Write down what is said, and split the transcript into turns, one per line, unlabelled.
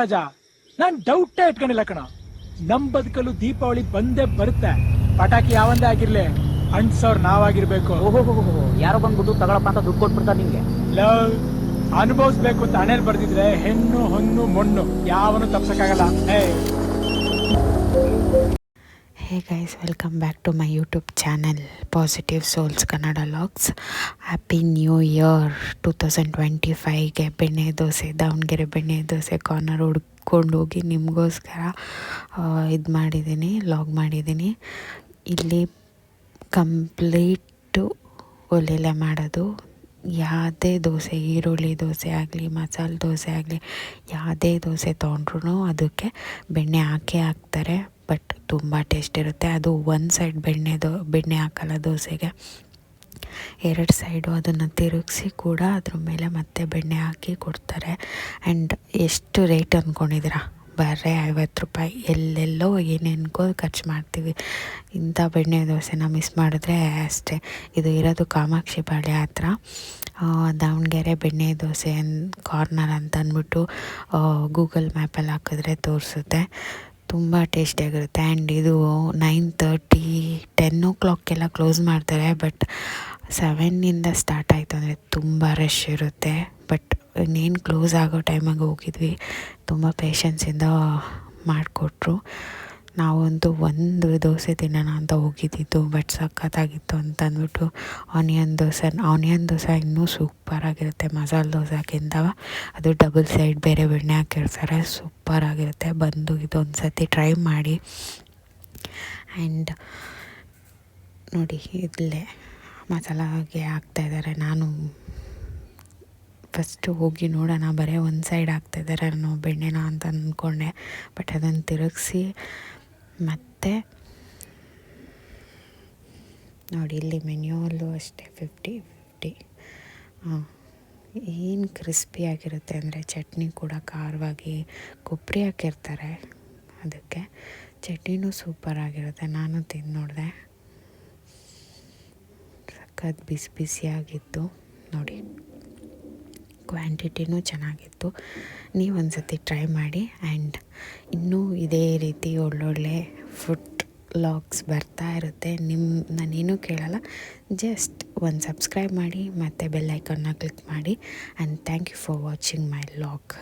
ರಾಜ ನಾನ್ ಡೌಟೇ ಇಟ್ಕೊಂಡಿಲ್ಲ ಕಣ. ನಮ್ ಬದುಕಲು ದೀಪಾವಳಿ ಬಂದೇ ಬರುತ್ತೆ. ಪಟಾಕಿ ಯಾವಂದೇ ಆಗಿರ್ಲಿ ಅಂಟ್ಸೋರ್ ನಾವಾಗಿರ್ಬೇಕು.
ಓಹೋ, ಯಾರೋ ಬಂದ್ಬಿಟ್ಟು ತಗೊಳಪ್ಪ ಅಂತ ದುಡ್ಡು ಕೊಟ್ಬಿಡ್ತಾರೆ ನಿಮ್ಗೆ.
ಲವ್ ಅನುಭವಿಸ್ಬೇಕು ಅಂತ ಹಣೆಲ್ ಬರ್ದಿದ್ರೆ ಹೆಣ್ಣು ಹೊನ್ನು ಮಣ್ಣು ಯಾವನು ತಪ್ಸಕ್ಕಾಗಲ್ಲ.
Hey guys, welcome back to my YouTube channel positive souls Kannada vlogs. Happy new year 2025ಗೆ ಬೆಣ್ಣೆ ದೋಸೆ, ದಾವಣಗೆರೆ ಬೆಣ್ಣೆ ದೋಸೆ ಕಾರ್ನರ್ ಹುಡ್ಕೊಂಡು ಹೋಗಿ ನಿಮಗೋಸ್ಕರ ಇದು ಮಾಡಿದ್ದೀನಿ, ಲಾಗ್ ಮಾಡಿದ್ದೀನಿ. ಇಲ್ಲಿ ಕಂಪ್ಲೀಟು ಒಲೆಲೆ ಮಾಡೋದು. ಯಾವುದೇ ದೋಸೆ, ಈರುಳ್ಳಿ ದೋಸೆ ಆಗಲಿ, ಮಸಾಲೆ ದೋಸೆ ಆಗಲಿ, ಯಾವುದೇ ದೋಸೆ ತೊಗೊಂಡ್ರೂ ಅದಕ್ಕೆ ಬೆಣ್ಣೆ ಹಾಕ್ತಾರೆ. ಬಟ್ ತುಂಬ ಟೇಸ್ಟ್ ಇರುತ್ತೆ. ಅದು ಒಂದು ಸೈಡ್ ಬೆಣ್ಣೆ ಹಾಕಲ್ಲ ದೋಸೆಗೆ, ಎರಡು ಸೈಡು ಅದನ್ನು ತಿರುಗಿಸಿ ಕೂಡ ಅದ್ರ ಮೇಲೆ ಮತ್ತೆ ಬೆಣ್ಣೆ ಹಾಕಿ ಕೊಡ್ತಾರೆ. ಆ್ಯಂಡ್ ಎಷ್ಟು ರೇಟ್ ಅಂದ್ಕೊಂಡಿದ್ದೀರಾ? ಬರೀ 50 ರೂಪಾಯಿ. ಎಲ್ಲೆಲ್ಲೋ ಏನೇನ್ಕೋ ಖರ್ಚು ಮಾಡ್ತೀವಿ. ಇಂಥ ಬೆಣ್ಣೆ ದೋಸೆನ ಮಿಸ್ ಮಾಡಿದ್ರೆ ಅಷ್ಟೇ. ಇದು ಇರೋದು ಕಾಮಾಕ್ಷಿ ಪಾಳ್ಯ ಹತ್ರ, ದಾವಣಗೆರೆ ಬೆಣ್ಣೆ ದೋಸೆ ಕಾರ್ನರ್ ಅಂತ ಅಂದ್ಬಿಟ್ಟು ಗೂಗಲ್ ಮ್ಯಾಪಲ್ಲಿ ಹಾಕಿದ್ರೆ ತೋರಿಸುತ್ತೆ. ತುಂಬ ಟೇಸ್ಟಿಯಾಗಿರುತ್ತೆ. ಆ್ಯಂಡ್ ಇದು 9:30 10 o'clockಗೆಲ್ಲ ಕ್ಲೋಸ್ ಮಾಡ್ತಾರೆ. ಬಟ್ 7 ಸ್ಟಾರ್ಟ್ ಆಯಿತು ಅಂದರೆ ತುಂಬ ರಶ್ ಇರುತ್ತೆ. ಬಟ್ ಇನ್ನೇನು ಕ್ಲೋಸ್ ಆಗೋ ಟೈಮಾಗ ಹೋಗಿದ್ವಿ, ತುಂಬ ಪೇಷನ್ಸಿಂದ ಮಾಡಿಕೊಟ್ರು. ನಾವಂತೂ ಒಂದು ದೋಸೆ ತಿನ್ನೋಣ ಅಂತ ಹೋಗಿದ್ದಿದ್ದು, ಬಟ್ ಸಖತ್ತಾಗಿತ್ತು ಅಂತ ಅಂದ್ಬಿಟ್ಟು ಆನಿಯನ್ ದೋಸೆ ಇನ್ನೂ ಸೂಪರಾಗಿರುತ್ತೆ ಮಸಾಲೆ ದೋಸೆಗಿಂತ. ಅದು ಡಬಲ್ ಸೈಡ್ ಬೇರೆ ಬೆಣ್ಣೆ ಹಾಕಿರ್ತಾರೆ, ಸೂಪರಾಗಿರುತ್ತೆ. ಬಂದು ಇದೊಂದು ಸತಿ ಟ್ರೈ ಮಾಡಿ. ಆ್ಯಂಡ್ ನೋಡಿ, ಇಲ್ಲೇ ಮಸಾಲಾಗೆ ಹಾಕ್ತಾಯಿದ್ದಾರೆ. ನಾನು ಫಸ್ಟು ಹೋಗಿ ನೋಡೋಣ, ಬರೀ ಒಂದು ಸೈಡ್ ಹಾಕ್ತಾಯಿದ್ದಾರೆ ನಾನು ಬೆಣ್ಣೆನ ಅಂತ ಅಂದ್ಕೊಂಡೆ. ಬಟ್ ಅದನ್ನು ತಿರುಗಿಸಿ ಮತ್ತೆ ನೋಡಿ, ಇಲ್ಲಿ ಮೆನ್ಯೂಲ್ಲೂ ಅಷ್ಟೇ 50 ಏನು ಕ್ರಿಸ್ಪಿಯಾಗಿರುತ್ತೆ ಅಂದರೆ, ಚಟ್ನಿ ಕೂಡ ಖಾರವಾಗಿ ಕೊಬ್ಬರಿ ಹಾಕಿರ್ತಾರೆ. ಅದಕ್ಕೆ ಚಟ್ನಿನೂ ಸೂಪರಾಗಿರುತ್ತೆ. ನಾನು ತಿಂದು ನೋಡಿದೆ, ಸಖತ್ ಬಿಸಿಯಾಗಿತ್ತು. ನೋಡಿ, ಕ್ವಾಂಟಿಟಿನೂ ಚೆನ್ನಾಗಿತ್ತು. ನೀವು ಒಂದು ಸತಿ ಟ್ರೈ ಮಾಡಿ. ಆ್ಯಂಡ್ ಇನ್ನೂ ಇದೇ ರೀತಿ ಒಳ್ಳೊಳ್ಳೆ ಫುಡ್ ಲಾಗ್ಸ್ ಬರ್ತಾ ಇರುತ್ತೆ. ನಾನೇನೂ ಕೇಳಲ್ಲ, ಜಸ್ಟ್ ಒಂದು ಸಬ್ಸ್ಕ್ರೈಬ್ ಮಾಡಿ ಮತ್ತು ಬೆಲ್ ಐಕಾನ್ನ ಕ್ಲಿಕ್ ಮಾಡಿ. And thank you for watching my log.